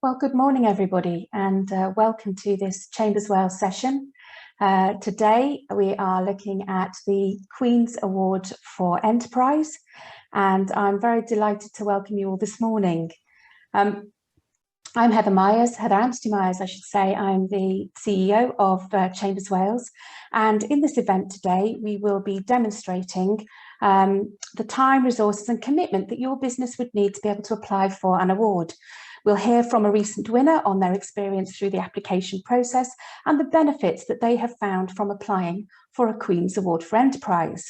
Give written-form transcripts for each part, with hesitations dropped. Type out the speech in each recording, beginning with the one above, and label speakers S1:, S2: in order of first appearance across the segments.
S1: Well, good morning, everybody, and welcome to this Chambers Wales session. Today, we are looking at the Queen's Award for Enterprise, and I'm very delighted to welcome you all this morning. I'm Heather Anstey Myers, I should say. I'm the CEO of Chambers Wales, and in this event today, we will be demonstrating the time, resources, and commitment that your business would need to be able to apply for an award. We'll hear from a recent winner on their experience through the application process and the benefits that they have found from applying for a Queen's Award for Enterprise.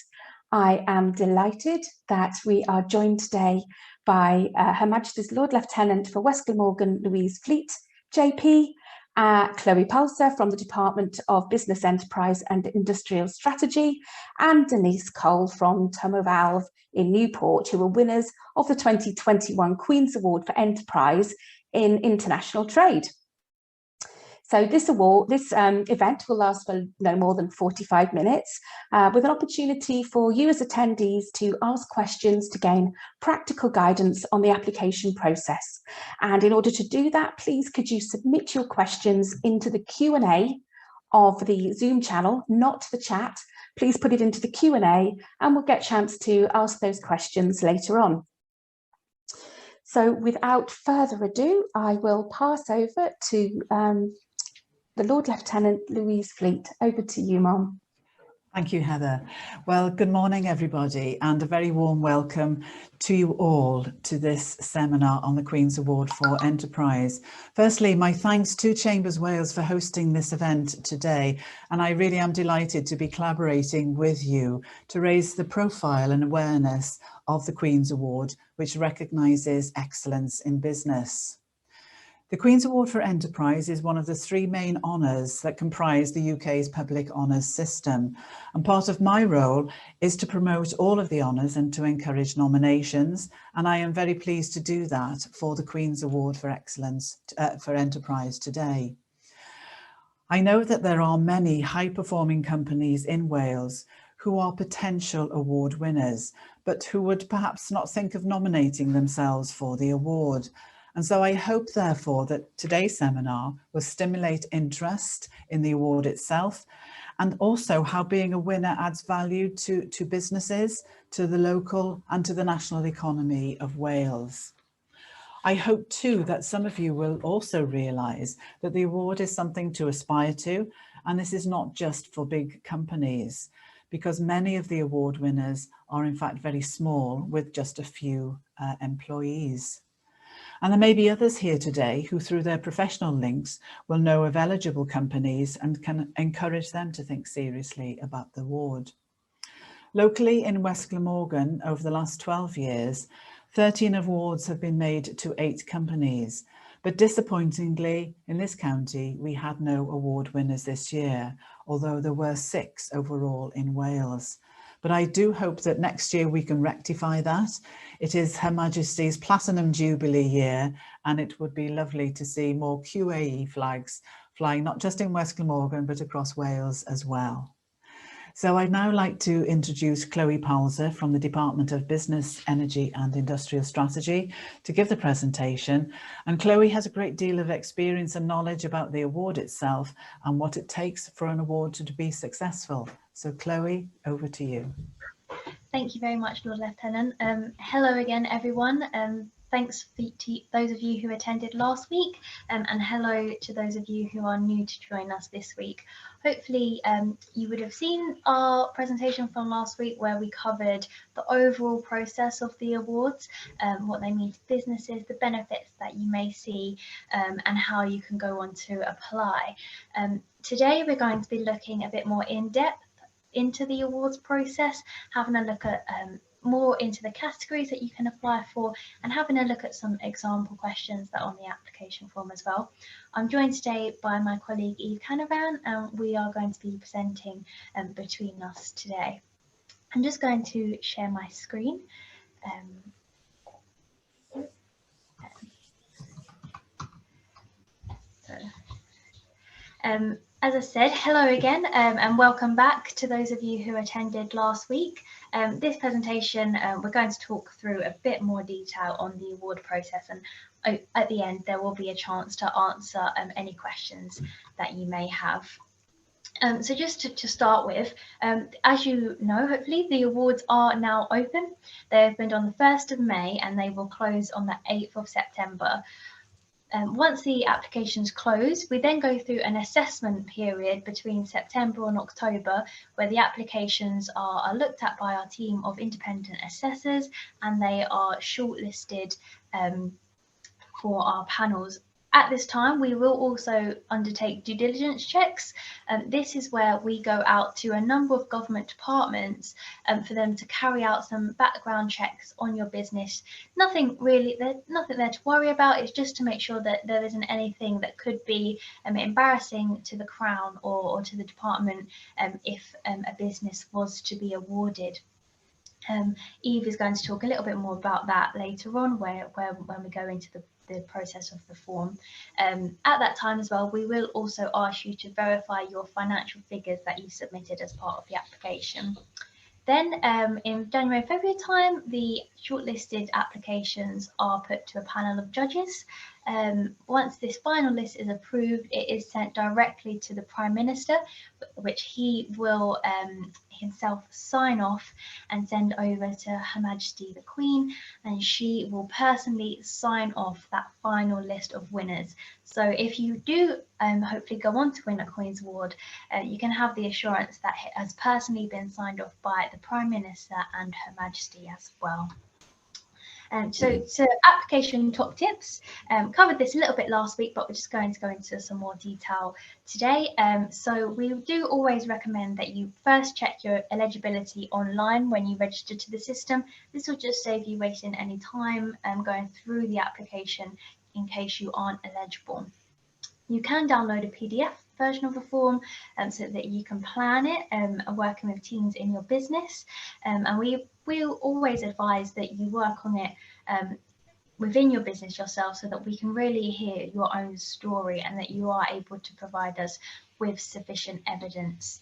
S1: I am delighted that we are joined today by Her Majesty's Lord Lieutenant for West Glamorgan, Louise Fleet, JP, Chloe Palser from the Department of Business Enterprise and Industrial Strategy, and Denise Cole from Tomoe in Newport, who were winners of the 2021 Queen's Award for Enterprise in International Trade. So this event will last for no more than 45 minutes, with an opportunity for you as attendees to ask questions to gain practical guidance on the application process. And in order to do that, please could you submit your questions into the Q&A of the Zoom channel, not the chat. Please put it into the Q&A and we'll get a chance to ask those questions later on. So without further ado, I will pass over to the Lord Lieutenant Louise Fleet. Over to you, Mom.
S2: Thank you, Heather. Well, good morning, everybody, and a very warm welcome to you all to this seminar on the Queen's Award for Enterprise. Firstly, my thanks to Chambers Wales for hosting this event today, and I really am delighted to be collaborating with you to raise the profile and awareness of the Queen's Award, which recognises excellence in business. The Queen's Award for Enterprise is one of the three main honours that comprise the UK's public honours system. And part of my role is to promote all of the honours and to encourage nominations. And I am very pleased to do that for the Queen's Award for Excellence for Enterprise today. I know that there are many high-performing companies in Wales who are potential award winners, but who would perhaps not think of nominating themselves for the award. And so I hope, therefore, that today's seminar will stimulate interest in the award itself, and also how being a winner adds value to businesses, to the local and to the national economy of Wales. I hope too that some of you will also realise that the award is something to aspire to, and this is not just for big companies, because many of the award winners are in fact very small with just a few employees. And there may be others here today who, through their professional links, will know of eligible companies and can encourage them to think seriously about the award. Locally in West Glamorgan, over the last 12 years, 13 awards have been made to 8 companies. But disappointingly, in this county, we had no award winners this year, although there were 6 overall in Wales. But I do hope that next year we can rectify that. It is Her Majesty's Platinum Jubilee year, and it would be lovely to see more QAE flags flying not just in West Glamorgan, but across Wales as well. So I'd now like to introduce Chloe Palser from the Department of Business, Energy and Industrial Strategy to give the presentation. And Chloe has a great deal of experience and knowledge about the award itself and what it takes for an award to be successful. So Chloe, over to you.
S3: Thank you very much, Lord Lieutenant. Hello again, everyone. Thanks to those of you who attended last week, and hello to those of you who are new to join us this week. Hopefully you would have seen our presentation from last week where we covered the overall process of the awards, what they mean to businesses, the benefits that you may see, and how you can go on to apply. Today we're going to be looking a bit more in depth into the awards process, having a look at more into the categories that you can apply for, and having a look at some example questions that are on the application form as well. I'm joined today by my colleague Eve Canavan, and we are going to be presenting between us today. I'm just going to share my screen. As I said, hello again and welcome back to those of you who attended last week. This presentation, we're going to talk through a bit more detail on the award process, and at the end there will be a chance to answer any questions that you may have. So just to start with, as you know, hopefully the awards are now open. They opened on the 1st of May and they will close on the 8th of September. Once the applications close, we then go through an assessment period between September and October, where the applications are looked at by our team of independent assessors, and they are shortlisted for our panels. At this time, we will also undertake due diligence checks. This is where we go out to a number of government departments for them to carry out some background checks on your business. Nothing there to worry about. It's just to make sure that there isn't anything that could be embarrassing to the Crown or to the department if a business was to be awarded. Eve is going to talk a little bit more about that later on, when we go into the process of the form. At that time as well, we will also ask you to verify your financial figures that you submitted as part of the application. Then in January and February time, the shortlisted applications are put to a panel of judges. Once this final list is approved, it is sent directly to the Prime Minister, which he will himself sign off and send over to Her Majesty the Queen, and she will personally sign off that final list of winners. So if you do hopefully go on to win a Queen's Award, you can have the assurance that it has personally been signed off by the Prime Minister and Her Majesty as well. So application top tips, covered this a little bit last week, but we're just going to go into some more detail today. So we do always recommend that you first check your eligibility online when you register to the system. This will just save you wasting any time going through the application in case you aren't eligible. You can download a PDF version of the form so that you can plan it working with teams in your business, and we'll always advise that you work on it within your business yourself, so that we can really hear your own story and that you are able to provide us with sufficient evidence.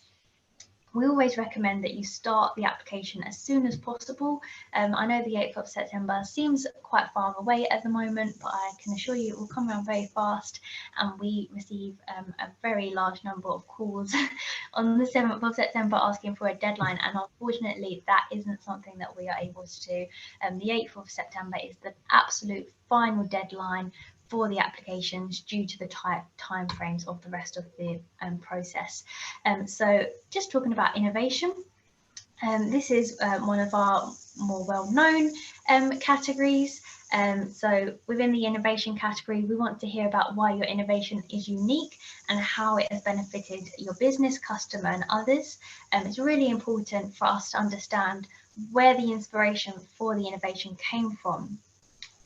S3: We always recommend that you start the application as soon as possible. I know the 8th of September seems quite far away at the moment, but I can assure you it will come around very fast, and we receive a very large number of calls on the 7th of September asking for a deadline, and unfortunately that isn't something that we are able to do. The 8th of September is the absolute final deadline for the applications due to the time frames of the rest of the process. So just talking about innovation, this is one of our more well-known categories. So within the innovation category, we want to hear about why your innovation is unique and how it has benefited your business, customer and others. It's really important for us to understand where the inspiration for the innovation came from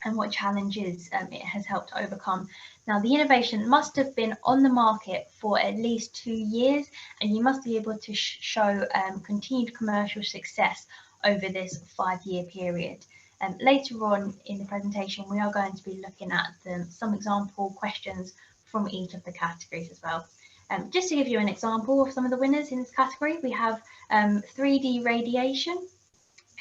S3: and what challenges it has helped overcome. Now, the innovation must have been on the market for at least 2 years, and you must be able to show continued commercial success over this 5-year period. Later on in the presentation, we are going to be looking at some example questions from each of the categories as well. Just to give you an example of some of the winners in this category, we have 3D Radiation,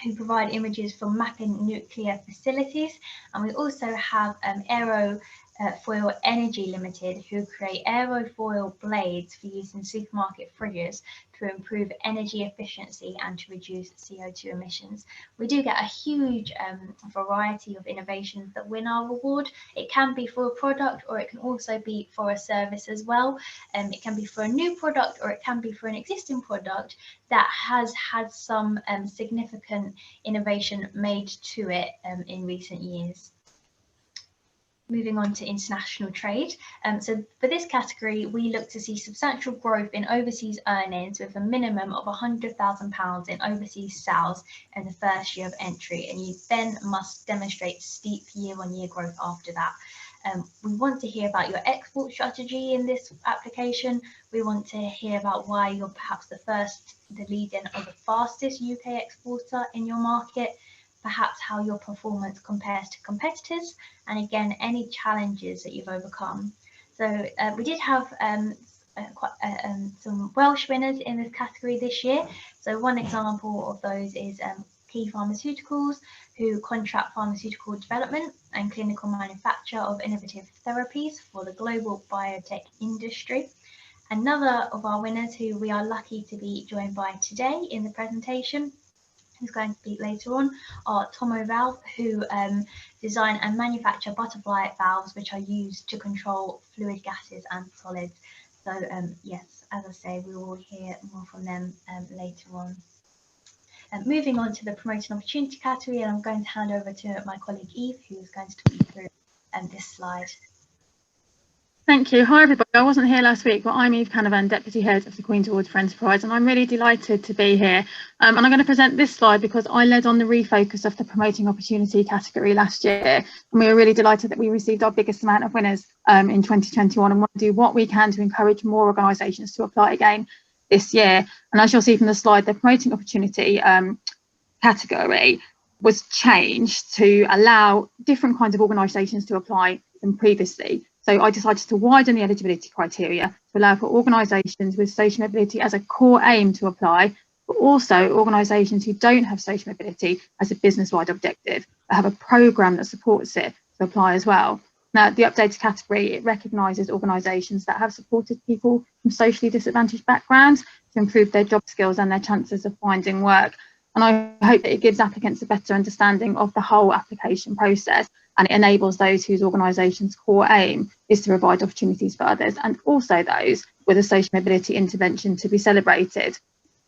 S3: who provide images from mapping nuclear facilities, and we also have Aerofoil Energy Limited, who create aerofoil blades for use in supermarket fridges to improve energy efficiency and to reduce CO2 emissions. We do get a huge variety of innovations that win our award. It can be for a product, or it can also be for a service as well. It can be for a new product, or it can be for an existing product that has had some significant innovation made to it in recent years. Moving on to international trade. So for this category, we look to see substantial growth in overseas earnings with a minimum of £100,000 in overseas sales in the first year of entry, and you then must demonstrate steep year-on-year growth after that. We want to hear about your export strategy in this application. We want to hear about why you're perhaps the leading or the fastest UK exporter in your market, perhaps how your performance compares to competitors, and again, any challenges that you've overcome. So we did have some Welsh winners in this category this year. So one example of those is Key Pharmaceuticals, who contract pharmaceutical development and clinical manufacture of innovative therapies for the global biotech industry. Another of our winners who we are lucky to be joined by today in the presentation, who's going to speak later on, are Tomoe Valve, who design and manufacture butterfly valves which are used to control fluid gases and solids. So yes, as I say, we will hear more from them later on. Moving on to the promoting opportunity category, and I'm going to hand over to my colleague Eve, who is going to talk you through this slide.
S4: Thank you. Hi everybody. I wasn't here last week, but I'm Eve Canavan, Deputy Head of the Queen's Award for Enterprise, and I'm really delighted to be here. And I'm going to present this slide because I led on the refocus of the Promoting Opportunity category last year, and we were really delighted that we received our biggest amount of winners in 2021, and want to do what we can to encourage more organisations to apply again this year. And as you'll see from the slide, the Promoting Opportunity category was changed to allow different kinds of organisations to apply than previously. So I decided to widen the eligibility criteria to allow for organisations with social mobility as a core aim to apply, but also organisations who don't have social mobility as a business-wide objective, but have a programme that supports it to apply as well. Now, the updated category, it recognises organisations that have supported people from socially disadvantaged backgrounds to improve their job skills and their chances of finding work. And I hope that it gives applicants a better understanding of the whole application process, and it enables those whose organisation's core aim is to provide opportunities for others, and also those with a social mobility intervention to be celebrated.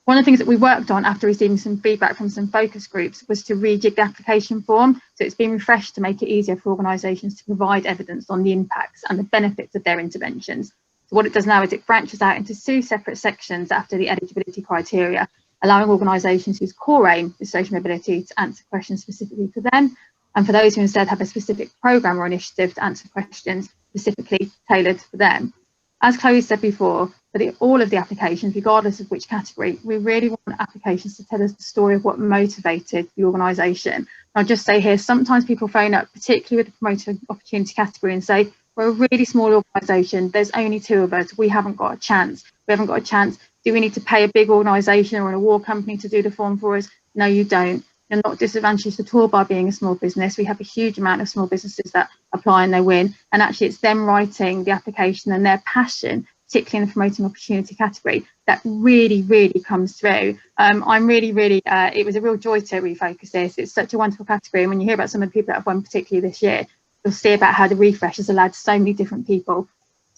S4: One of the things that we worked on after receiving some feedback from some focus groups was to rejig the application form, so it's been refreshed to make it easier for organisations to provide evidence on the impacts and the benefits of their interventions. So what it does now is it branches out into 2 separate sections after the eligibility criteria, allowing organisations whose core aim is social mobility to answer questions specifically for them, and for those who instead have a specific programme or initiative to answer questions specifically tailored for them. As Chloe said before, for all of the applications, regardless of which category, we really want applications to tell us the story of what motivated the organisation. I'll just say here, sometimes people phone up, particularly with the promoting opportunity category, and say, we're a really small organisation, there's only 2 of us, we haven't got a chance. Do we need to pay a big organisation or an award company to do the form for us? No, you don't. You're not disadvantaged at all by being a small business. We have a huge amount of small businesses that apply and they win. And actually it's them writing the application and their passion, particularly in the promoting opportunity category, that really, really comes through. It was a real joy to refocus this. It's such a wonderful category. And when you hear about some of the people that have won particularly this year, you'll see about how the refresh has allowed so many different people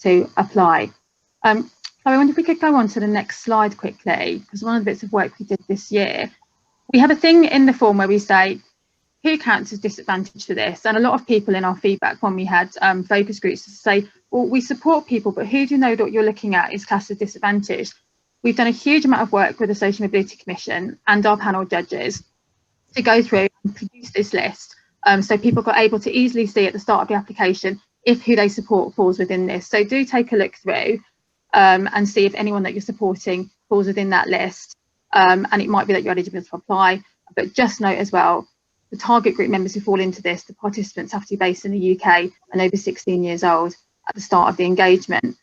S4: to apply. I wonder if we could go on to the next slide quickly, because one of the bits of work we did this year, we have a thing in the form where we say, who counts as disadvantaged for this? And a lot of people in our feedback when we had focus groups say, well, we support people, but who do you know that you're looking at is classed as disadvantaged? We've done a huge amount of work with the Social Mobility Commission and our panel judges to go through and produce this list. So people got able to easily see at the start of the application if who they support falls within this. So do take a look through and see if anyone that you're supporting falls within that list. And it might be that you're eligible to apply, but just note as well, the target group members who fall into this, the participants have to be based in the UK and over 16 years old at the start of the engagement.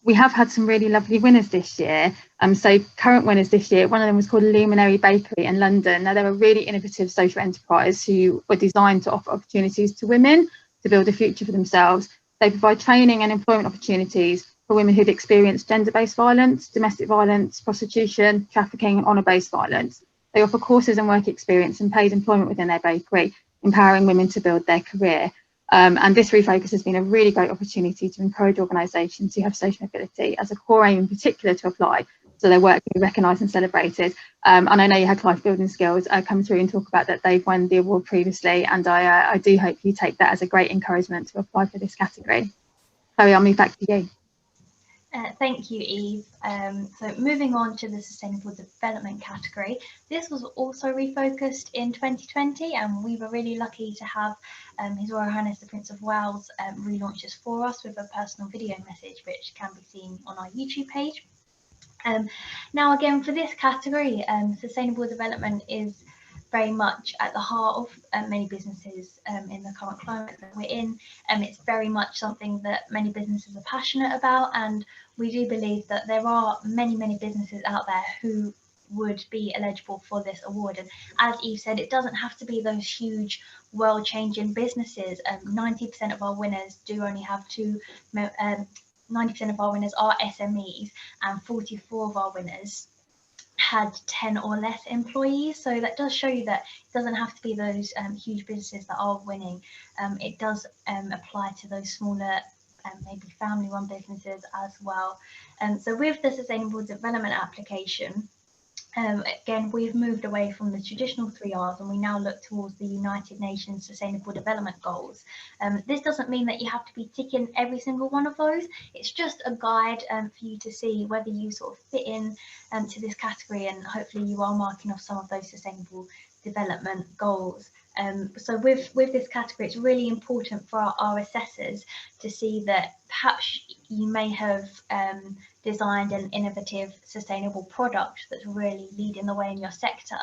S4: We have had some really lovely winners this year. So current winners this year, one of them was called Luminary Bakery in London. Now they're a really innovative social enterprise who were designed to offer opportunities to women to build a future for themselves. They provide training and employment opportunities for women who've experienced gender-based violence, domestic violence, prostitution, trafficking and honour-based violence. They offer courses and work experience and paid employment within their bakery, empowering women to build their career. And this refocus has been a really great opportunity to encourage organisations who have social mobility as a core aim in particular to apply, so their work can be recognised and celebrated. And I know you had Life Building Skills come through and talk about that they've won the award previously, and I do hope you take that as a great encouragement to apply for this category. Chloe, I'll move back to you.
S3: Thank you, Eve. So moving on to the Sustainable Development category, this was also refocused in 2020, and we were really lucky to have His Royal Highness the Prince of Wales relaunch this for us with a personal video message, which can be seen on our YouTube page. Now again, for this category, Sustainable Development is very much at the heart of many businesses in the current climate that we're in. It's very much something that many businesses are passionate about, and we do believe that there are many businesses out there who would be eligible for this award. And as Eve said, it doesn't have to be those huge world-changing businesses. 90% of our winners do only have 90% of our winners are SMEs, and 44 of our winners had 10 or less employees. So that does show you that it doesn't have to be those huge businesses that are winning. It does apply to those smaller maybe family-run businesses as well. So with the Sustainable Development application, again, we've moved away from the traditional 3 Rs, and we now look towards the United Nations Sustainable Development Goals. This doesn't mean that you have to be ticking every single one of those. It's just a guide for you to see whether you sort of fit in to this category, and hopefully you are marking off some of those sustainable development goals. So with this category, it's really important for our assessors to see that perhaps you may have designed an innovative, sustainable product that's really leading the way in your sector,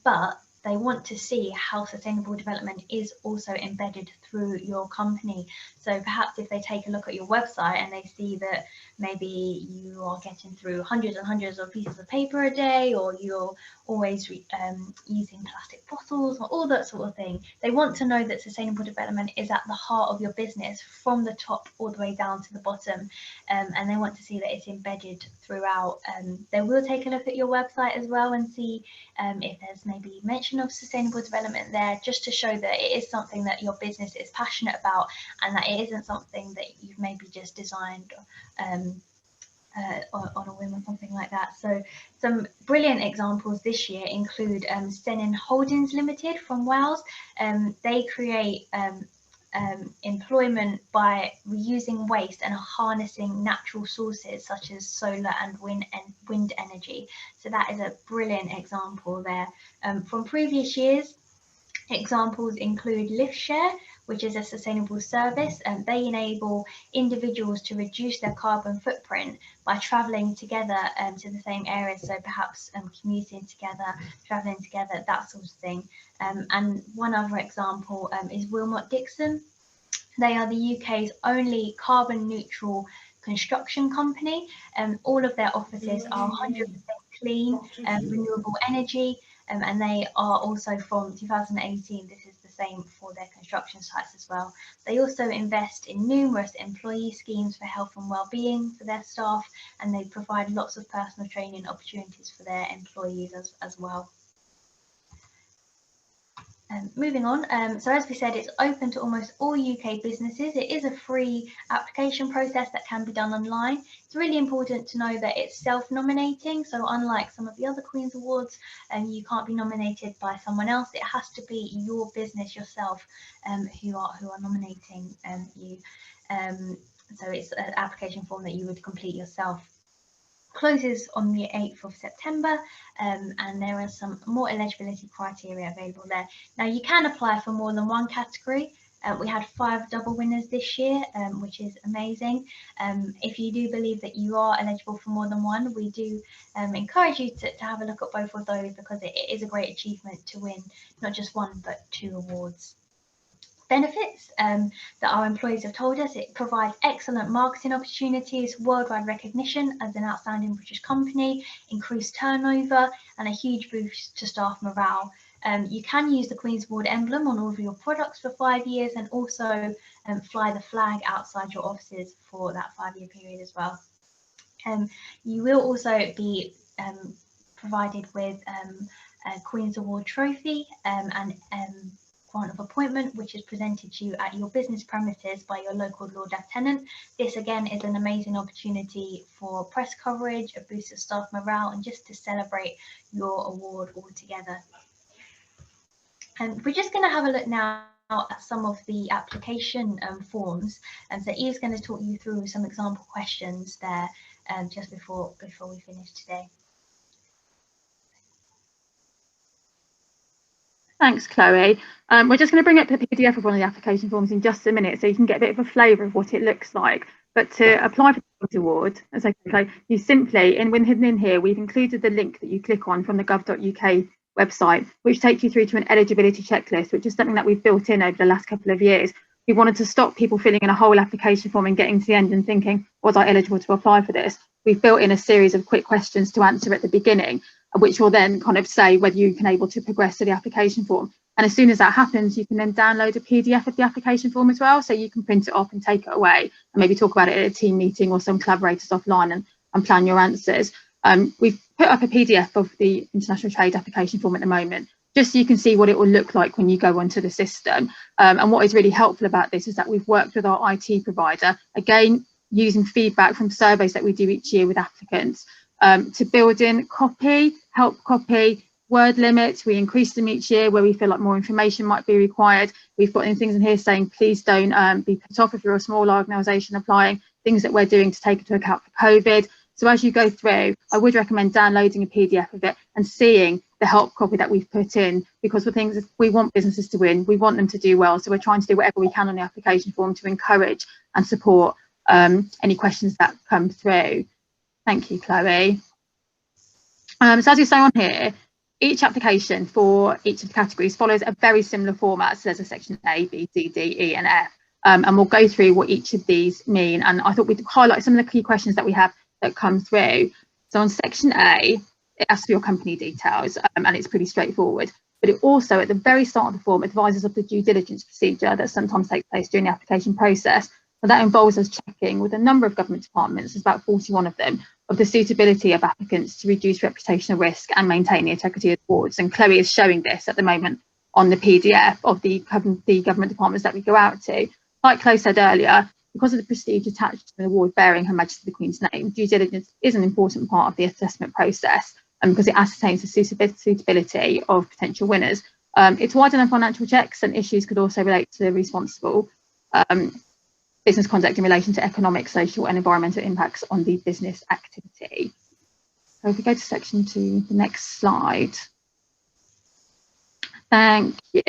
S3: but they want to see how sustainable development is also embedded through your company. So perhaps if they take a look at your website and they see that maybe you are getting through hundreds and hundreds of pieces of paper a day, or you're always using plastic bottles, or all that sort of thing, they want to know that sustainable development is at the heart of your business from the top all the way down to the bottom, and they want to see that it's embedded throughout. They will take a look at your website as well and see if there's maybe mention of sustainable development there, just to show that it is something that your business is passionate about, and that it isn't something that you've maybe just designed on a whim or something like that. So some brilliant examples this year include Senin Holdings Limited from Wales. They create employment by reusing waste and harnessing natural sources such as solar and wind energy. So that is a brilliant example there. From previous years, examples include LiftShare, which is a sustainable service, and they enable individuals to reduce their carbon footprint by travelling together to the same areas. So perhaps commuting together, travelling together, that sort of thing. And one other example is Wilmot Dixon. They are the UK's only carbon neutral construction company. All of their offices are 100% clean, renewable energy, and they are also from 2018. This is the same for their construction sites as well. They also invest in numerous employee schemes for health and well-being for their staff, and they provide lots of personal training opportunities for their employees as well. Moving on, so as we said, it's open to almost all UK businesses. It is a free application process that can be done online. It's really important to know that it's self-nominating. So unlike some of the other Queen's Awards, you can't be nominated by someone else. It has to be your business yourself who are nominating you. So it's an application form that you would complete yourself. Closes on the 8th of September, and there are some more eligibility criteria available there. Now you can apply for more than one category. We had 5 double winners this year, which is amazing. If you do believe that you are eligible for more than one, we do encourage you to have a look at both of those, because it is a great achievement to win not just 1 but 2 awards. Benefits that our employees have told us: it provides excellent marketing opportunities, worldwide recognition as an outstanding British company, increased turnover, and a huge boost to staff morale. You can use the Queen's Award emblem on all of your products for 5 years, and also fly the flag outside your offices for that 5-year period as well. You will also be provided with a Queen's Award trophy and grant of appointment, which is presented to you at your business premises by your local Lord Lieutenant. This again is an amazing opportunity for press coverage, a boost of staff morale, and just to celebrate your award all together. And we're just going to have a look now at some of the application forms, and so Eve's going to talk you through some example questions there just before we finish today.
S4: Thanks, Chloe. We're just going to bring up the PDF of one of the application forms in just a minute, so you can get a bit of a flavour of what it looks like. But to apply for the Queen's Award, as I say, you simply, hidden in here, we've included the link that you click on from the gov.uk website, which takes you through to an eligibility checklist, which is something that we've built in over the last couple of years. We wanted to stop people filling in a whole application form and getting to the end and thinking, was I eligible to apply for this? We've built in a series of quick questions to answer at the beginning, which will then kind of say whether you can able to progress to the application form. And as soon as that happens, you can then download a PDF of the application form as well, so you can print it off and take it away and maybe talk about it at a team meeting or some collaborators offline and plan your answers. We've put up a PDF of the international trade application form at the moment, just so you can see what it will look like when you go onto the system. And what is really helpful about this is that we've worked with our IT provider, again, using feedback from surveys that we do each year with applicants, to build in copy, help copy, word limits. We increase them each year where we feel like more information might be required. We've got in things in here saying, please don't be put off if you're a small organisation applying, things that we're doing to take into account for COVID. So as you go through, I would recommend downloading a PDF of it and seeing the help copy that we've put in, because for things, we want businesses to win, we want them to do well. So we're trying to do whatever we can on the application form to encourage and support any questions that come through. Thank you, Chloe. So as you say on here, each application for each of the categories follows a very similar format. So there's a section A, B, C, D, E and F. And we'll go through what each of these mean. And I thought we'd highlight some of the key questions that we have that come through. So on section A, it asks for your company details, and it's pretty straightforward. But it also, at the very start of the form, advises of the due diligence procedure that sometimes takes place during the application process. So that involves us checking with a number of government departments, there's about 41 of them, of the suitability of applicants to reduce reputational risk and maintain the integrity of the boards. And Chloe is showing this at the moment on the PDF of the government departments that we go out to. Like Chloe said earlier, because of the prestige attached to an award bearing Her Majesty the Queen's name, due diligence is an important part of the assessment process, because it ascertains the suitability of potential winners. It's wider than financial checks, and issues could also relate to responsible business conduct in relation to economic, social and environmental impacts on the business activity. So if we go to section 2, the next slide. Thank you.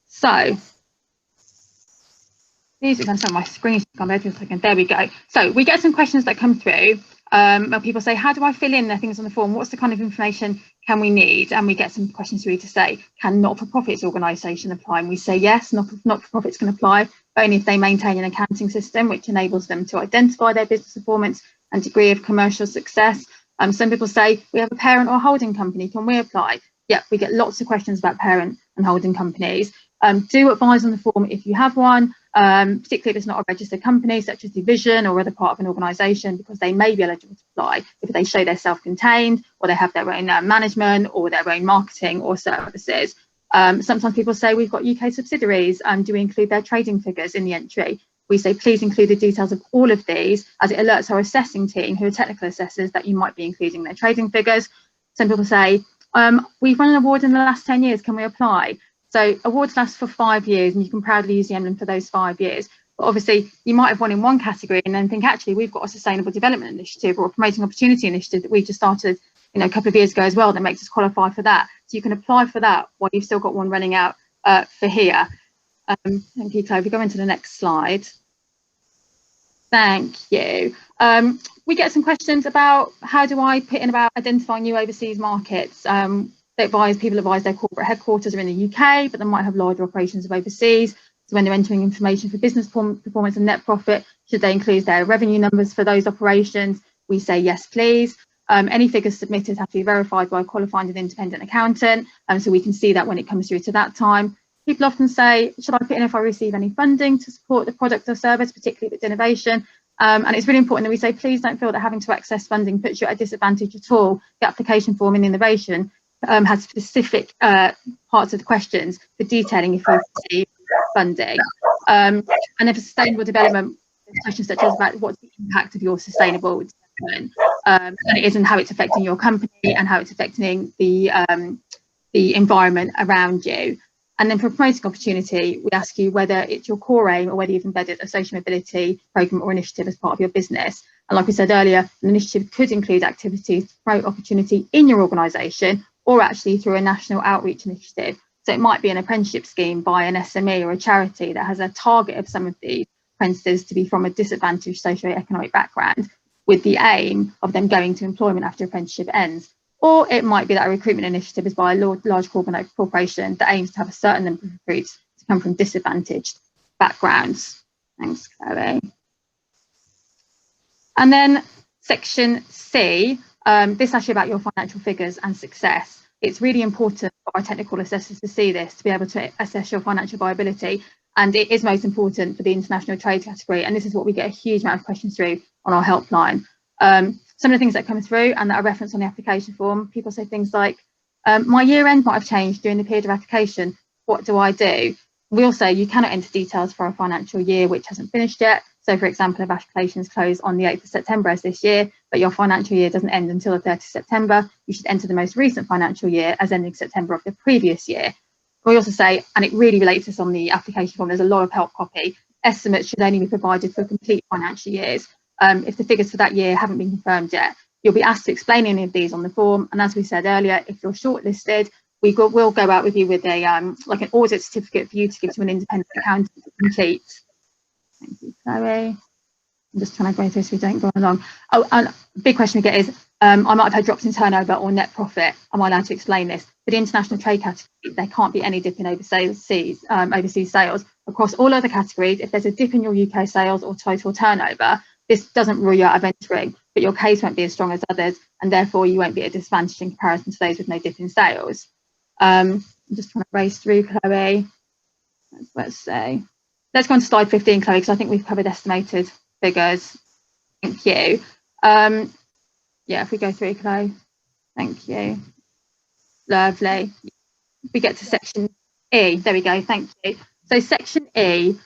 S4: So these are going to show my screen. There we go. So we get some questions that come through. Where people say, how do I fill in the things on the form? What's the kind of information can we need? And we get some questions through to say, can not-for-profits organisation apply? And we say yes, not-for-profits can apply, but only if they maintain an accounting system which enables them to identify their business performance and degree of commercial success. Some people say, we have a parent or holding company, can we apply? Yeah, we get lots of questions about parent and holding companies. Do advise on the form if you have one, particularly if it's not a registered company such as division or other part of an organisation, because they may be eligible to apply if they show they're self-contained or they have their own management or their own marketing or services. Sometimes people say we've got UK subsidiaries, do we include their trading figures in the entry? We say please include the details of all of these, as it alerts our assessing team, who are technical assessors, that you might be including their trading figures. Some people say we've won an award in the last 10 years, can we apply? So awards last for 5 years, and you can proudly use the emblem for those 5 years. But obviously, you might have won in one category and then think, actually, we've got a sustainable development initiative or a promoting opportunity initiative that we just started, a couple of years ago as well, that makes us qualify for that. So you can apply for that while you've still got one running out for here. Thank you, Chloe. If we go into the next slide. Thank you. We get some questions about how do I put in about identifying new overseas markets. People advise their corporate headquarters are in the UK, but they might have larger operations of overseas. So when they're entering information for business performance and net profit, should they include their revenue numbers for those operations? We say yes, please. Any figures submitted have to be verified by a qualified and independent accountant, so we can see that when it comes through to that time. People often say, should I put in if I receive any funding to support the product or service, particularly if it's innovation? And it's really important that we say, please don't feel that having to access funding puts you at a disadvantage at all. The application form in innovation has specific parts of the questions for detailing if you receive funding. And then for sustainable development, questions such as about what's the impact of your sustainable development, and it is, and how it's affecting your company and how it's affecting the environment around you. And then for promoting opportunity, we ask you whether it's your core aim or whether you've embedded a social mobility programme or initiative as part of your business. And like we said earlier, an initiative could include activities to promote opportunity in your organisation, or actually through a national outreach initiative. So it might be an apprenticeship scheme by an SME or a charity that has a target of some of the apprentices to be from a disadvantaged socio-economic background, with the aim of them going to employment after apprenticeship ends. or it might be that a recruitment initiative is by a large corporation that aims to have a certain number of recruits to come from disadvantaged backgrounds. Thanks, Chloe. And then section C, this is actually about your financial figures and success. It's really important for our technical assessors to see this, to be able to assess your financial viability. And it is most important for the international trade category. And this is what we get a huge amount of questions through on our helpline. Some of the things that come through and that are referenced on the application form, people say things like, my year end might have changed during the period of application. What do I do? We'll say you cannot enter details for a financial year which hasn't finished yet. So, for example, if applications close on the 8th of September as this year, but your financial year doesn't end until the 30th of September, you should enter the most recent financial year as ending September of the previous year. We also say, and it really relates to this on the application form, there's a lot of help copy, estimates should only be provided for complete financial years. If the figures for that year haven't been confirmed yet, you'll be asked to explain any of these on the form. And as we said earlier, if you're shortlisted, we'll go out with you with a like an audit certificate for you to give to an independent accountant to complete. Thank you, Chloe. I'm just trying to go through so we don't go along. Oh, and a big question we get is, I might have had drops in turnover or net profit. Am I allowed to explain this? For the international trade category, there can't be any dip in overseas sales. Across all other categories, if there's a dip in your UK sales or total turnover, this doesn't rule you out of entering, but your case won't be as strong as others, and therefore you won't be at a disadvantage in comparison to those with no dip in sales. I'm just trying to race through, Chloe. Let's go on to slide 15, Chloe, because I think we've covered estimated figures. Thank you. Yeah, if we go through, Chloe. Thank you. Lovely. We get to section E. There we go. Thank you. So section E,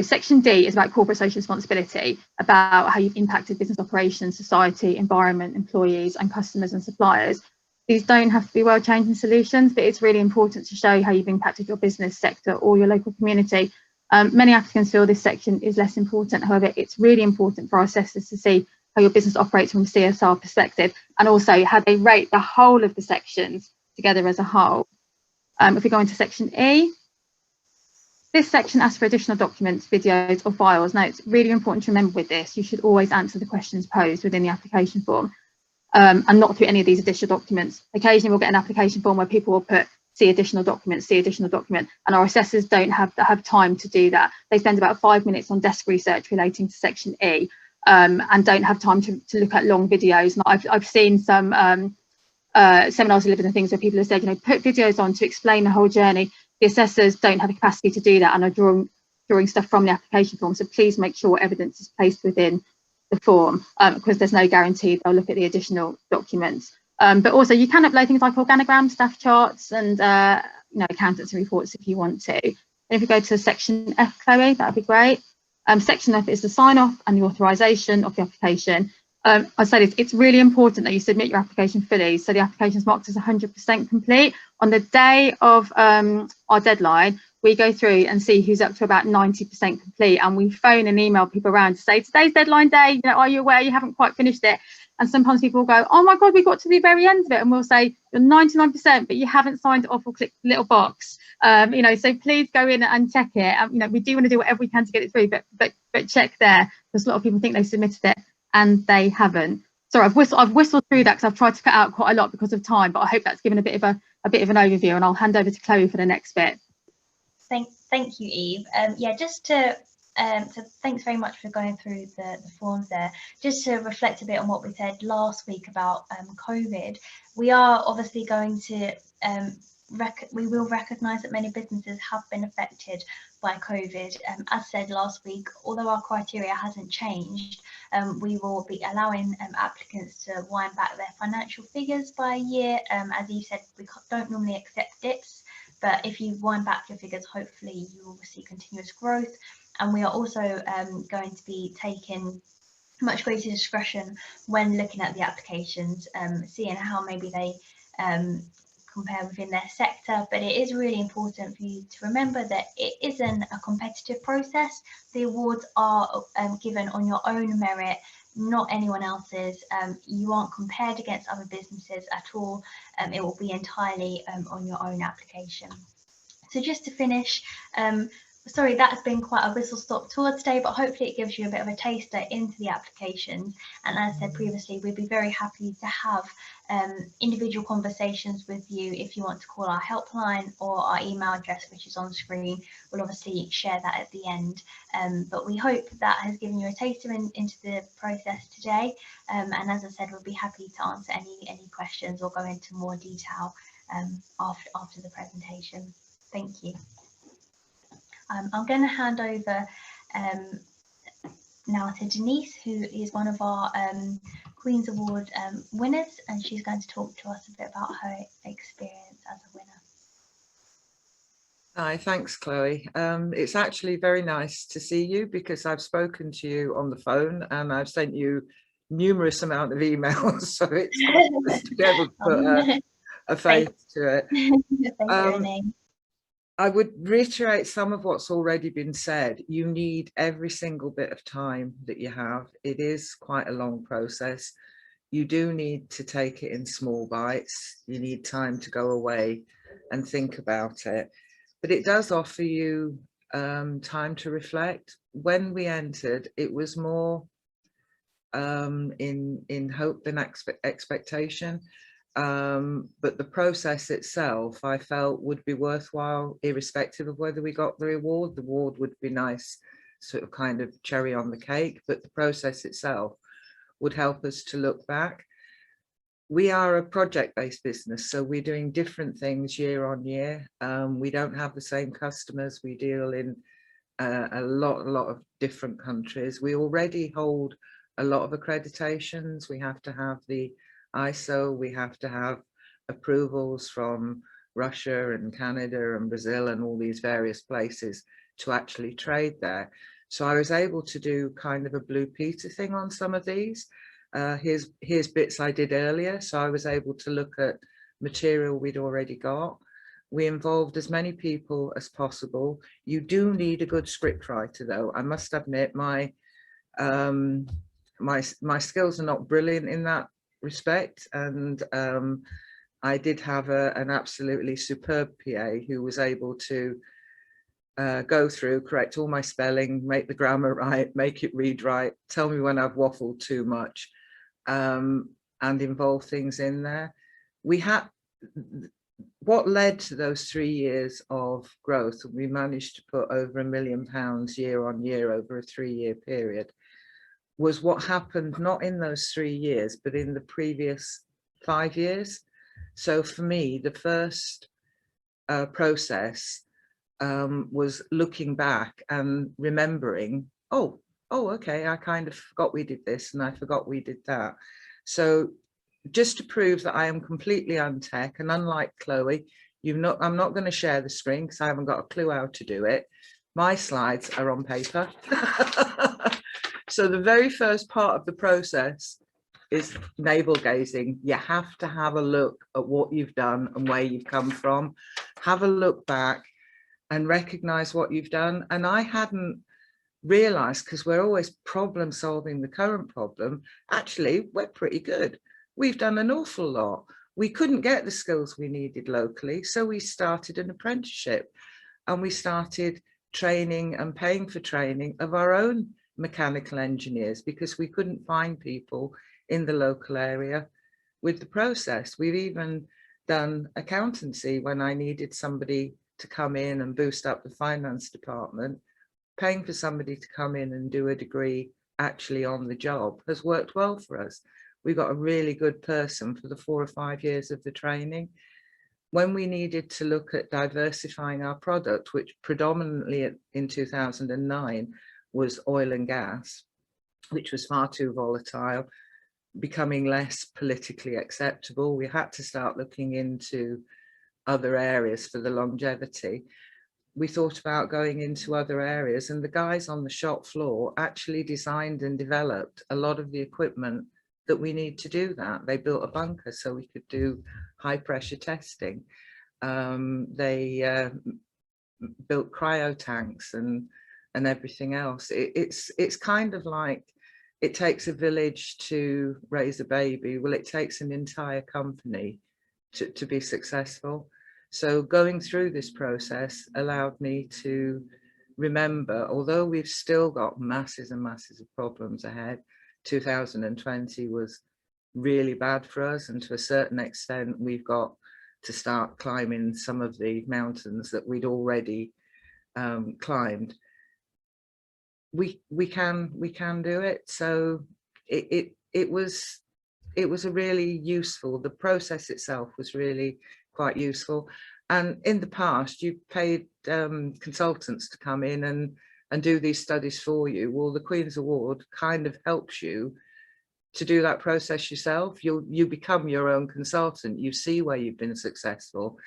S4: section D is about corporate social responsibility, about how you've impacted business operations, society, environment, employees, and customers and suppliers. These don't have to be world-changing solutions, but it's really important to show how you've impacted your business sector or your local community. Many applicants feel this section is less important. However, it's really important for our assessors to see how your business operates from a CSR perspective, and also how they rate the whole of the sections together as a whole. If we go into section E, this section asks for additional documents, videos or files. Now, it's really important to remember with this, you should always answer the questions posed within the application form, and not through any of these additional documents. Occasionally we'll get an application form where people will put see additional document, and our assessors don't have time to do that. They spend about 5 minutes on desk research relating to section E, and don't have time to look at long videos. And I've seen some seminars delivered and things where people have said, put videos on to explain the whole journey. The assessors don't have the capacity to do that and are drawing stuff from the application form. So please make sure evidence is placed within the form, because there's no guarantee they'll look at the additional documents. But also you can upload things like organograms, staff charts, and accountancy reports if you want to. And if we go to section F, Chloe, that'd be great. Section F is the sign off and the authorization of the application. I say this, it's really important that you submit your application fully, so the application is marked as 100% complete. On the day of our deadline, we go through and see who's up to about 90% complete, and we phone and email people around to say, today's deadline day, are you aware you haven't quite finished it? And sometimes people will go, oh my God, we got to the very end of it, and we'll say, you're 99%, but you haven't signed it off or clicked the little box. So please go in and check it. We do want to do whatever we can to get it through, but check there, because a lot of people think they've submitted it and they haven't. Sorry, I've whistled through that because I've tried to cut out quite a lot because of time, but I hope that's given a bit of an overview, and I'll hand over to Chloe for the next bit.
S3: Thank you, Eve. Just to thanks very much for going through the forms there. Just to reflect a bit on what we said last week about COVID, we are obviously going to we will recognise that many businesses have been affected by COVID. As said last week, although our criteria hasn't changed, we will be allowing applicants to wind back their financial figures by a year. As Eve said, we don't normally accept dips, but if you wind back your figures, hopefully you will see continuous growth. And we are also going to be taking much greater discretion when looking at the applications, seeing how maybe they compare within their sector. But it is really important for you to remember that it isn't a competitive process. The awards are given on your own merit, not anyone else's. You aren't compared against other businesses at all. It will be entirely on your own application. So just to finish, sorry, that's been quite a whistle-stop tour today, but hopefully it gives you a bit of a taster into the applications. And as I said previously, we'd be very happy to have individual conversations with you. If you want to call our helpline or our email address, which is on the screen, we'll obviously share that at the end. But we hope that has given you a taster into the process today. And as I said, we'll be happy to answer any questions or go into more detail after the presentation. Thank you. I'm going to hand over now to Denise, who is one of our Queen's Award winners, and she's going to talk to us a bit about her experience as a winner.
S5: Hi, thanks, Chloe. It's actually very nice to see you because I've spoken to you on the phone and I've sent you numerous amount of emails, so it's nice to be able to put a face to it.
S3: Thank you,
S5: I would reiterate some of what's already been said. You need every single bit of time that you have. It is quite a long process. You do need to take it in small bites. You need time to go away and think about it. But it does offer you time to reflect. When we entered, it was more in hope than expectation. But the process itself, I felt, would be worthwhile, irrespective of whether we got the reward. The award would be nice, sort of kind of cherry on the cake, but the process itself would help us to look back. We are a project-based business, so we're doing different things year on year. We don't have the same customers. We deal in a lot of different countries. We already hold a lot of accreditations. We have to have the ISO, we have to have approvals from Russia and Canada and Brazil and all these various places to actually trade there. So I was able to do kind of a Blue Peter thing on some of these. Here's bits I did earlier. So I was able to look at material we'd already got. We involved as many people as possible. You do need a good script writer, though. I must admit, my skills are not brilliant in that respect, and I did have an absolutely superb PA who was able to go through, correct all my spelling, make the grammar right, make it read right, tell me when I've waffled too much, and involve things in there. We had, what led to those 3 years of growth, we managed to put over £1 million year on year over a 3-year period, was what happened not in those 3 years, but in the previous 5 years. So for me, the first process was looking back and remembering, oh, okay, I kind of forgot we did this and I forgot we did that. So just to prove that I am completely untech, and unlike Chloe, I'm not going to share the screen because I haven't got a clue how to do it. My slides are on paper. So the very first part of the process is navel gazing. You have to have a look at what you've done and where you've come from. Have a look back and recognize what you've done. And I hadn't realized, because we're always problem solving the current problem, actually, we're pretty good. We've done an awful lot. We couldn't get the skills we needed locally, so we started an apprenticeship and we started training and paying for training of our own mechanical engineers because we couldn't find people in the local area with the process. We've even done accountancy when I needed somebody to come in and boost up the finance department. Paying for somebody to come in and do a degree actually on the job has worked well for us. We got a really good person for the 4 or 5 years of the training. When we needed to look at diversifying our product, which predominantly in 2009 was oil and gas, which was far too volatile, becoming less politically acceptable, we had to start looking into other areas for the longevity. We thought about going into other areas, and the guys on the shop floor actually designed and developed a lot of the equipment that we need to do that. They built a bunker so we could do high pressure testing. They built cryo tanks and everything else. It's kind of like, it takes a village to raise a baby. Well, it takes an entire company to be successful. So going through this process allowed me to remember, although we've still got masses and masses of problems ahead, 2020 was really bad for us, and to a certain extent we've got to start climbing some of the mountains that we'd already climbed. We can do it. So it was a really useful, the process itself was really quite useful. And in the past you paid consultants to come in and do these studies for you. Well, the Queen's Award kind of helps you to do that process yourself. You become your own consultant. You see where you've been successful.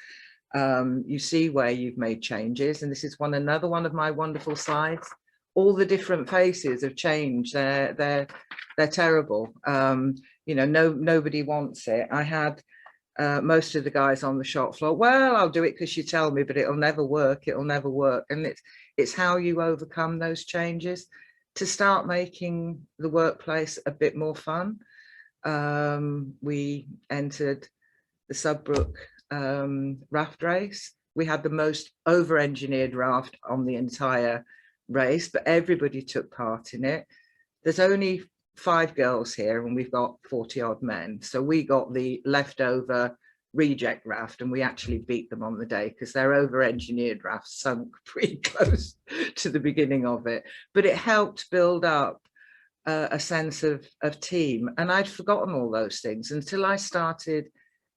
S5: You see where you've made changes. And this is another one of my wonderful slides. All the different faces of change, they're terrible. You know, nobody wants it. I had most of the guys on the shop floor, well, I'll do it because you tell me, but it'll never work. It'll never work. And it's how you overcome those changes to start making the workplace a bit more fun. We entered the Subbrook raft race. We had the most over-engineered raft on the entire race, but everybody took part in it. There's only 5 girls here and we've got 40 odd men, so we got the leftover reject raft and we actually beat them on the day because their over-engineered raft sunk pretty close to the beginning of it. But it helped build up a sense of team, and I'd forgotten all those things until I started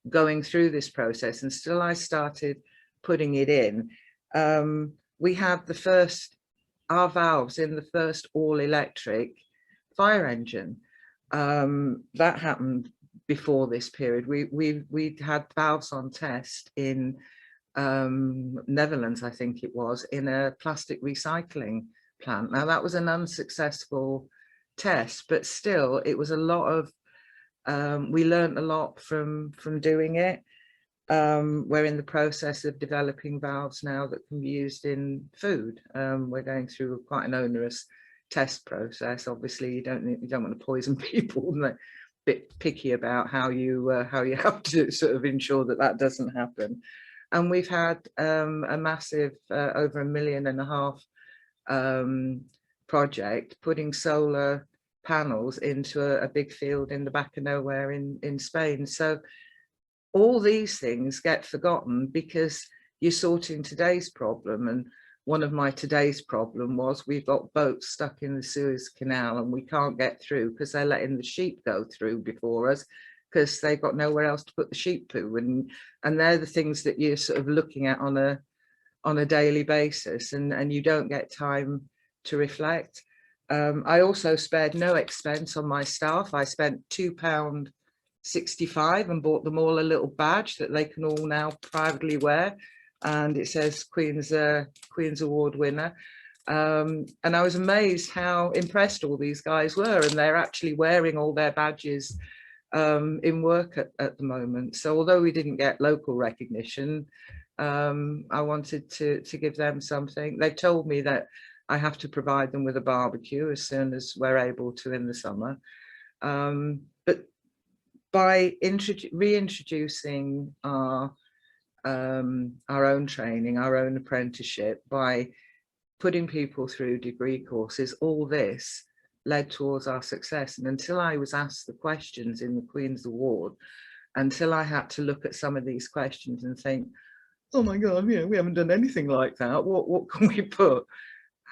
S5: going through this process and still I started putting it in. We had our valves in the first all-electric fire engine. That happened before this period. We'd had valves on test in Netherlands, I think it was, in a plastic recycling plant. Now that was an unsuccessful test, but still it was a lot of, we learned a lot from doing it. We're in the process of developing valves now that can be used in food. We're going through quite an onerous test process. Obviously you don't want to poison people. They're a bit picky about how you have to sort of ensure that that doesn't happen. And we've had a massive over $1.5 million project putting solar panels into a big field in the back of nowhere in Spain. So all these things get forgotten because you're sorting today's problem. And one of my today's problem was we've got boats stuck in the Suez Canal and we can't get through because they're letting the sheep go through before us because they've got nowhere else to put the sheep poo. And they're the things that you're sort of looking at on a daily basis, and you don't get time to reflect. I also spared no expense on my staff. I spent £2.65 and bought them all a little badge that they can all now privately wear, and it says Queen's Award winner. And I was amazed how impressed all these guys were, and they're actually wearing all their badges in work at the moment. So although we didn't get local recognition, I wanted to give them something. They've told me that I have to provide them with a barbecue as soon as we're able to in the summer. But by reintroducing our own training, our own apprenticeship, by putting people through degree courses, all this led towards our success. And until I was asked the questions in the Queen's Award, until I had to look at some of these questions and think, oh my God, we haven't done anything like that. What can we put?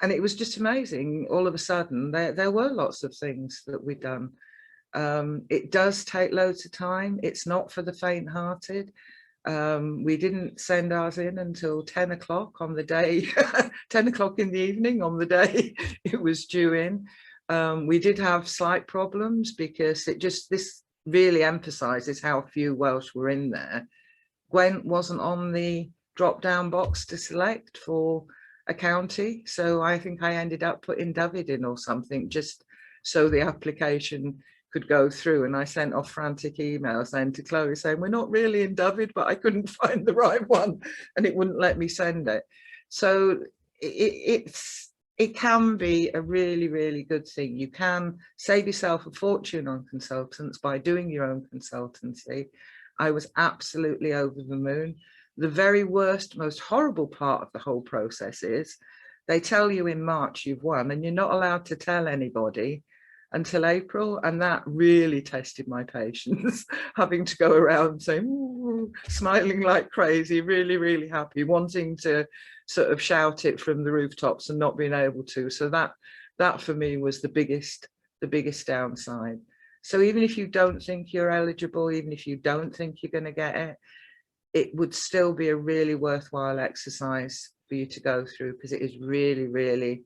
S5: And it was just amazing. All of a sudden, there were lots of things that we'd done. It does take loads of time. It's not for the faint-hearted. We didn't send ours in until 10 o'clock on the day, 10 o'clock in the evening on the day it was due in. We did have slight problems because this really emphasises how few Welsh were in there. Gwent wasn't on the drop-down box to select for a county, so I think I ended up putting David in or something just so the application could go through. And I sent off frantic emails then to Chloe saying, we're not really in David, but I couldn't find the right one and it wouldn't let me send it. So it can be a really, really good thing. You can save yourself a fortune on consultants by doing your own consultancy. I was absolutely over the moon. The very worst, most horrible part of the whole process is they tell you in March you've won, and you're not allowed to tell anybody until April. And that really tested my patience, having to go around saying, ooh, smiling like crazy, really, really happy, wanting to sort of shout it from the rooftops and not being able to. So that for me was the biggest downside. So even if you don't think you're eligible, even if you don't think you're going to get it, it would still be a really worthwhile exercise for you to go through, because it is really, really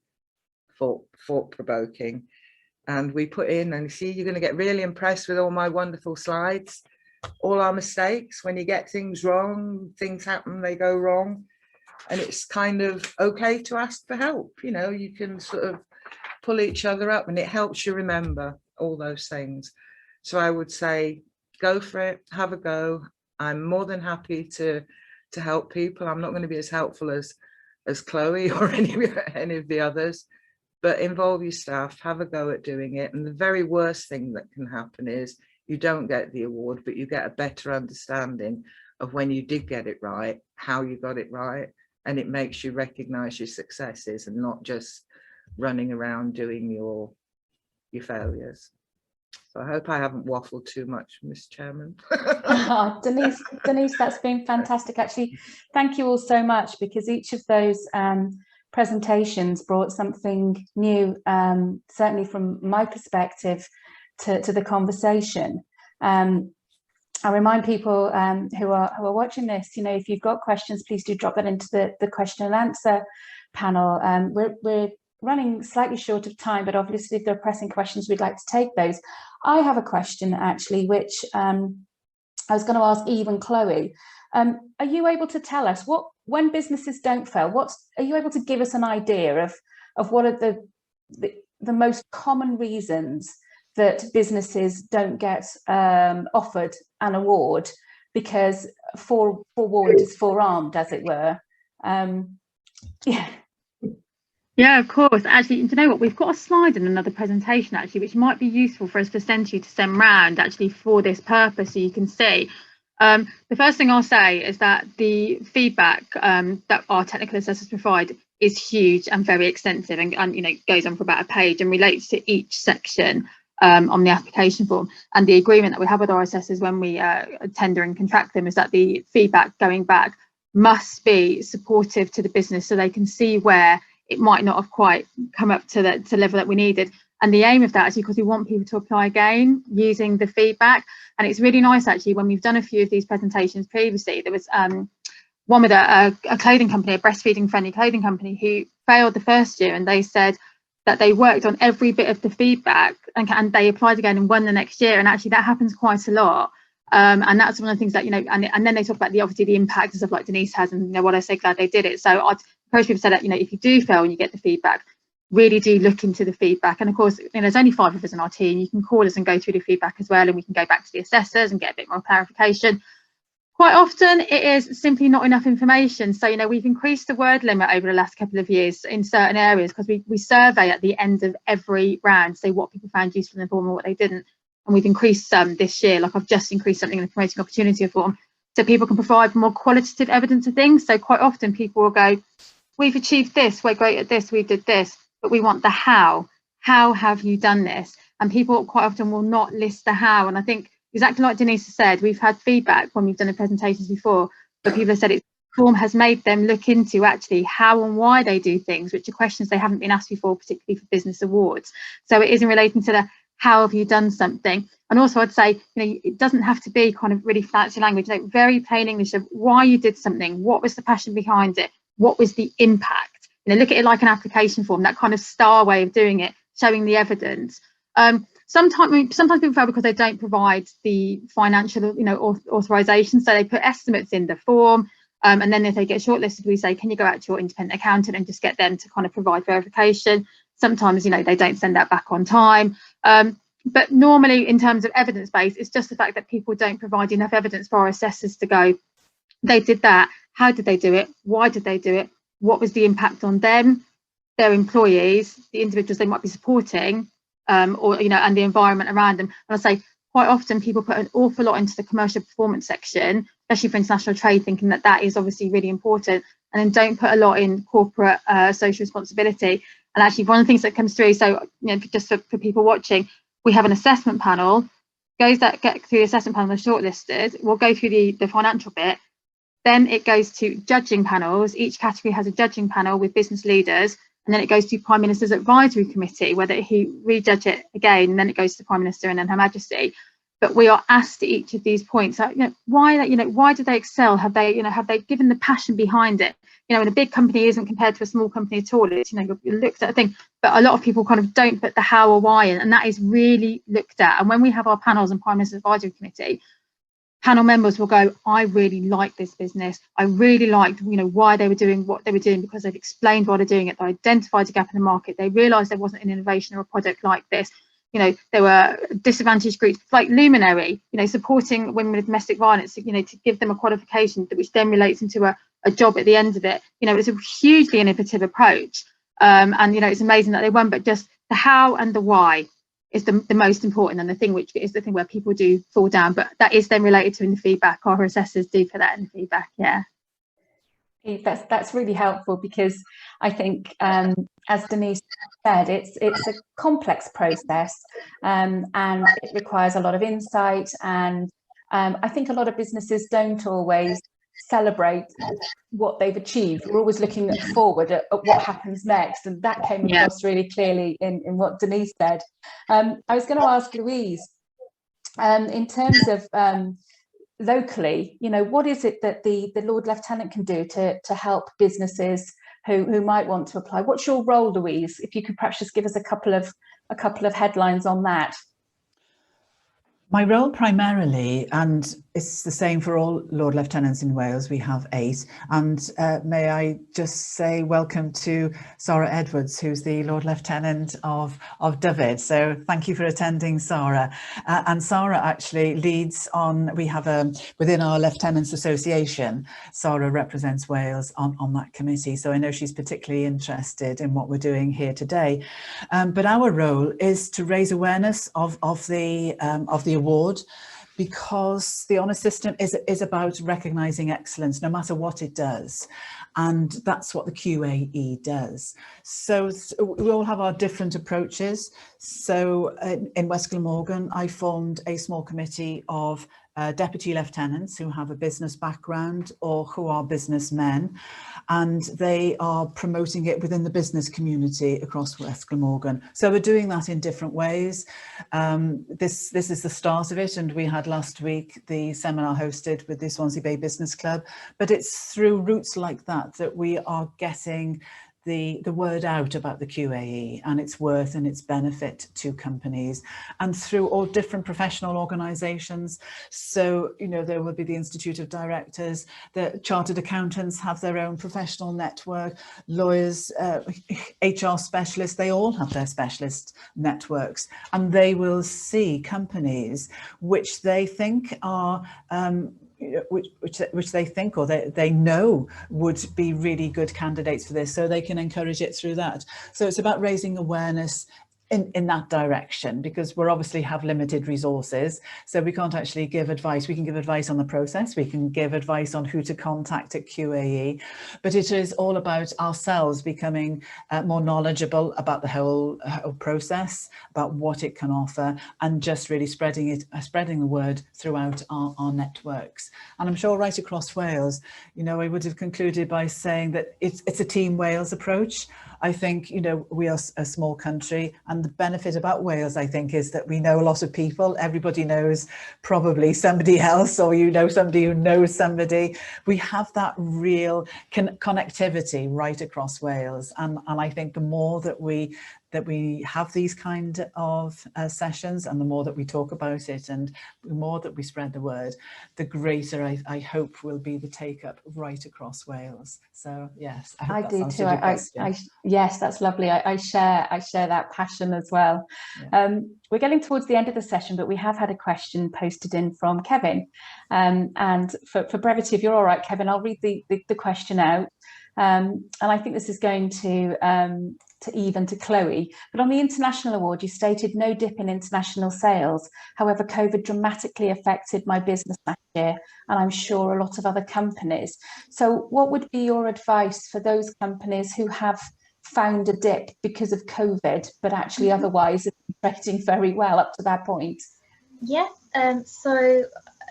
S5: thought-provoking. And we put in, and see, you're going to get really impressed with all my wonderful slides, all our mistakes. When you get things wrong, things happen, they go wrong. And it's kind of okay to ask for help. You know, you can sort of pull each other up, and it helps you remember all those things. So I would say, go for it, have a go. I'm more than happy to help people. I'm not going to be as helpful as Chloe or any of the others, but involve your staff, have a go at doing it. And the very worst thing that can happen is you don't get the award, but you get a better understanding of when you did get it right, how you got it right, and it makes you recognize your successes and not just running around doing your failures. So I hope I haven't waffled too much, Ms. Chairman.
S1: Oh, Denise, that's been fantastic. Actually, thank you all so much, because each of those presentations brought something new, certainly from my perspective, to the conversation. I remind people who are watching this, you know, if you've got questions, please do drop that into the question and answer panel. We're running slightly short of time, but obviously if there are pressing questions, we'd like to take those. I have a question actually, which I was going to ask Eve and Chloe. Are you able to tell us when businesses don't fail, are you able to give us an idea of what are the most common reasons that businesses don't get offered an award, because forewarned is forearmed, as it were? Yeah.
S4: Yeah, of course. Actually, you know what? We've got a slide in another presentation, actually, which might be useful for us to send round, actually, for this purpose, so you can see. The first thing I'll say is that the feedback that our technical assessors provide is huge and very extensive, and you know, goes on for about a page and relates to each section on the application form. And the agreement that we have with our assessors when we tender and contract them is that the feedback going back must be supportive to the business, so they can see where it might not have quite come up to the level that we needed. And the aim of that is because we want people to apply again using the feedback. And it's really nice, actually, when we've done a few of these presentations previously, there was one with a clothing company, a breastfeeding friendly clothing company, who failed the first year, and they said that they worked on every bit of the feedback and they applied again and won the next year. And actually that happens quite a lot. And that's one of the things that, you know, and then they talk about obviously the impact and stuff like Denise has, and you know what I say, glad they did it. So I'd encourage people to say that, you know, if you do fail and you get the feedback, really do look into the feedback. And of course, you know, there's only 5 of us in our team. You can call us and go through the feedback as well, and we can go back to the assessors and get a bit more clarification. Quite often it is simply not enough information. So, you know, we've increased the word limit over the last couple of years in certain areas, because we survey at the end of every round, say what people found useful in the form and what they didn't. And we've increased some this year, like I've just increased something in the promoting opportunity form, so people can provide more qualitative evidence of things. So quite often people will go, we've achieved this, we're great at this, we did this, but we want the how. How have you done this? And people quite often will not list the how. And I think exactly like Denise said, we've had feedback when we've done the presentations before, but people have said it form has made them look into actually how and why they do things, which are questions they haven't been asked before, particularly for business awards. So it isn't relating to the how have you done something. And also I'd say, you know, it doesn't have to be kind of really fancy language, like very plain English of why you did something, what was the passion behind it, what was the impact. You know, look at it like an application form, that kind of star way of doing it, showing the evidence. Sometimes people fail because they don't provide the financial, you know, authorization. So they put estimates in the form, and then if they get shortlisted, we say, can you go out to your independent accountant and just get them to kind of provide verification. Sometimes, you know, they don't send that back on time. But normally, in terms of evidence base, it's just the fact that people don't provide enough evidence for our assessors to go, they did that, how did they do it, why did they do it, what was the impact on them, their employees, the individuals they might be supporting, or, you know, and the environment around them. And I say quite often people put an awful lot into the commercial performance section, especially for international trade, thinking that that is obviously really important, and then don't put a lot in corporate social responsibility. And actually, one of the things that comes through, so just for people watching, we have an assessment panel. Get through the assessment panel, the shortlisted. We'll go through the financial bit. Then it goes to judging panels. Each category has a judging panel with business leaders, and then it goes to Prime Minister's Advisory Committee, whether he rejudge it again, and then it goes to the Prime Minister and then Her Majesty. But we are asked at each of these points, why did they excel? Have they given the passion behind it? And a big company isn't compared to a small company at all. It's, you looked at a thing, but a lot of people kind of don't put the how or why in, and that is really looked at. And when we have our panels and Prime Minister's Advisory Committee, panel members will go, I really like this business. I really liked, why they were doing what they were doing, because they've explained why they're doing it. They identified a gap in the market. They realised there wasn't an innovation or a product like this. There were disadvantaged groups like Luminary, supporting women with domestic violence, to give them a qualification which then relates into a job at the end of it. It's a hugely innovative approach. And, it's amazing that they won, but just the how and the why is the most important, and the thing which is the thing where people do fall down, but that is then related to in the feedback. Our assessors do put that in the feedback. Yeah.
S1: That's really helpful, because I think, as Denise said, it's a complex process, and it requires a lot of insight, and I think a lot of businesses don't always celebrate what they've achieved. We're always looking forward at what happens next, and that came across really clearly in what Denise said. I was going to ask Louise, in terms of locally, what is it that the Lord Lieutenant can do to help businesses who might want to apply? What's your role, Louise? If you could perhaps just give us a couple of headlines on that.
S2: My role primarily, and it's the same for all Lord Lieutenants in Wales, we have 8, and may I just say welcome to Sarah Edwards, who's the Lord Lieutenant of Dyfed. So thank you for attending, Sarah. And Sarah actually leads on, we have within our Lieutenants Association, Sarah represents Wales on that committee. So I know she's particularly interested in what we're doing here today. But our role is to raise awareness of the award, because the honour system is about recognising excellence, no matter what it does, and that's what the QAE does. So we all have our different approaches. So in West Glamorgan, I formed a small committee of deputy lieutenants who have a business background or who are businessmen, and they are promoting it within the business community across West Glamorgan. So we're doing that in different ways. This is the start of it, and we had last week the seminar hosted with the Swansea Bay Business Club, but it's through routes like that we are getting the word out about the QAE and its worth and its benefit to companies, and through all different professional organisations. So, there will be the Institute of Directors, the Chartered Accountants have their own professional network, lawyers, HR specialists, they all have their specialist networks, and they will see companies which they think are which they think or they know would be really good candidates for this, so they can encourage it through that. So it's about raising awareness in that direction, because we obviously have limited resources, so we can't actually give advice. We can give advice on the process, we can give advice on who to contact at QAE, but it is all about ourselves becoming more knowledgeable about the whole process, about what it can offer, and just really spreading the word throughout our networks. And I'm sure right across Wales, I would have concluded by saying that it's a Team Wales approach. I think, we are a small country, and the benefit about Wales, I think, is that we know a lot of people. Everybody knows probably somebody else, or somebody who knows somebody. We have that real connectivity right across Wales, and I think the more that we have these kind of sessions, and the more that we talk about it, and the more that we spread the word, the greater I hope will be the take up right across Wales. So yes, I do too.
S1: Yes, that's lovely. I share that passion as well. Yeah. We're getting towards the end of the session, but we have had a question posted in from Kevin, and for brevity, if you're all right, Kevin, I'll read the question out. And I think this is going to Eve and to Chloe. But on the international award, you stated no dip in international sales. However, COVID dramatically affected my business last year, and I'm sure a lot of other companies. So what would be your advice for those companies who have found a dip because of COVID, but actually otherwise have been trading very well up to that point?
S3: Yeah, so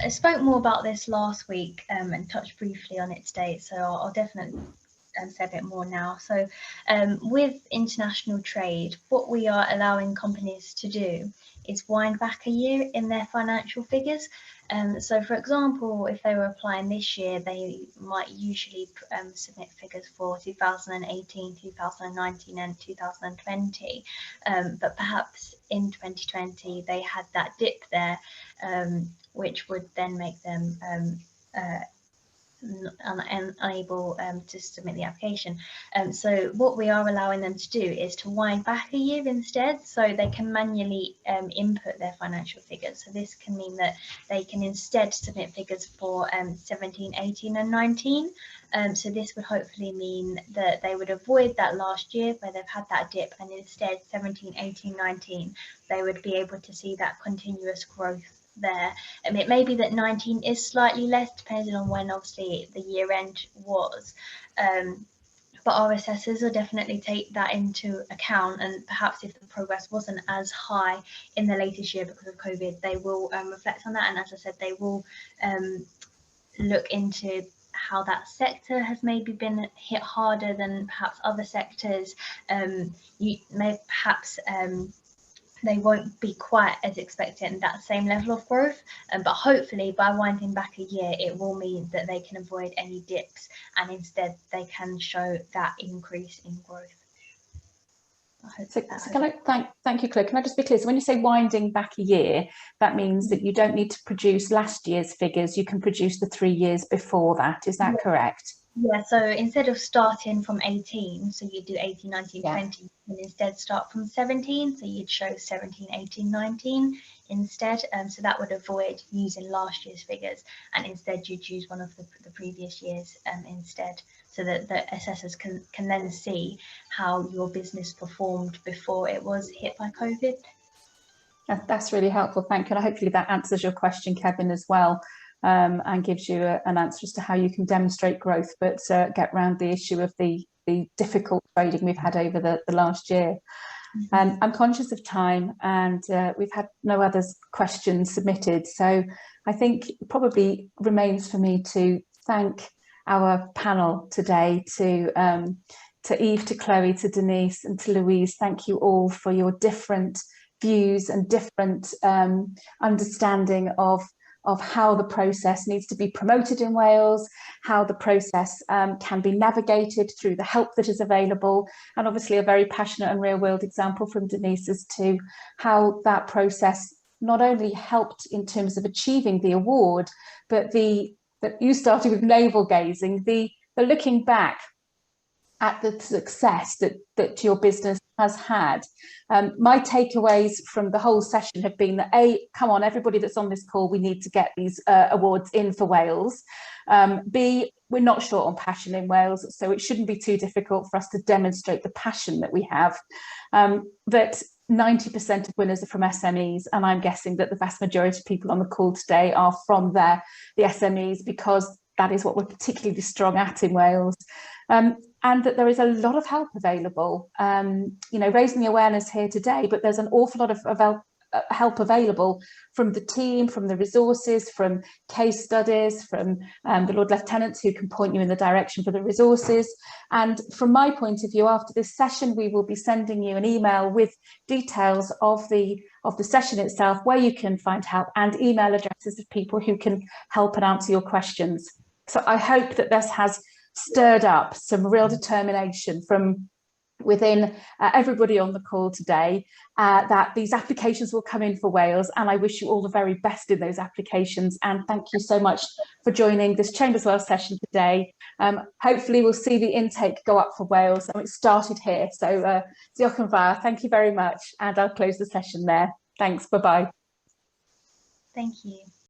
S3: I spoke more about this last week and touched briefly on it today, so I'll definitely say a bit more now. So with international trade, what we are allowing companies to do is wind back a year in their financial figures. So for example, if they were applying this year, they might usually submit figures for 2018, 2019 and 2020, but perhaps in 2020 they had that dip there, which would then make them unable to submit the application. So what we are allowing them to do is to wind back a year instead, so they can manually input their financial figures. So this can mean that they can instead submit figures for 17, 18 and 19. So this would hopefully mean that they would avoid that last year where they've had that dip, and instead 17, 18, 19, they would be able to see that continuous growth there. It may be that 19 is slightly less depending on when obviously the year end was, but our assessors will definitely take that into account, and perhaps if the progress wasn't as high in the latest year because of COVID, they will reflect on that, and as I said, they will look into how that sector has maybe been hit harder than perhaps other sectors. You may perhaps they won't be quite as expecting that same level of growth, but hopefully by winding back a year, it will mean that they can avoid any dips, and instead they can show that increase in growth.
S1: Thank you, Chloe. Can I just be clear? So when you say winding back a year, that means that you don't need to produce last year's figures, you can produce the 3 years before that, is that correct?
S3: Yeah, so instead of starting from 18, so you do 18, 19, 20, and instead start from 17, so you'd show 17, 18, 19 instead. So that would avoid using last year's figures, and instead you'd use one of the previous years instead, so that the assessors can then see how your business performed before it was hit by COVID.
S1: That's really helpful, thank you. And hopefully that answers your question, Kevin, as well. And gives you an answer as to how you can demonstrate growth, but get around the issue of the difficult trading we've had over the last year. I'm conscious of time, and we've had no other questions submitted, so I think it probably remains for me to thank our panel today, to Eve, to Chloe, to Denise and to Louise. Thank you all for your different views and different understanding of how the process needs to be promoted in Wales, how the process can be navigated through the help that is available, and obviously a very passionate and real-world example from Denise as to how that process not only helped in terms of achieving the award, but that you started with navel gazing, the looking back at the success that your business has had. My takeaways from the whole session have been that A, come on, everybody that's on this call, we need to get these awards in for Wales. B, we're not short on passion in Wales, so it shouldn't be too difficult for us to demonstrate the passion that we have. That 90% of winners are from SMEs, and I'm guessing that the vast majority of people on the call today are from the SMEs, because that is what we're particularly strong at in Wales. And that there is a lot of help available, raising the awareness here today, but there's an awful lot of help available from the team, from the resources, from case studies, from the Lord Lieutenants who can point you in the direction for the resources. And from my point of view, after this session, we will be sending you an email with details of the session itself, where you can find help, and email addresses of people who can help and answer your questions. So I hope that this has stirred up some real determination from within everybody on the call today, that these applications will come in for Wales, and I wish you all the very best in those applications, and thank you so much for joining this Chambers Wales session today. Hopefully we'll see the intake go up for Wales, and it started here, so diolch yn fawr, thank you very much, and I'll close the session there. Thanks, bye-bye.
S3: Thank you.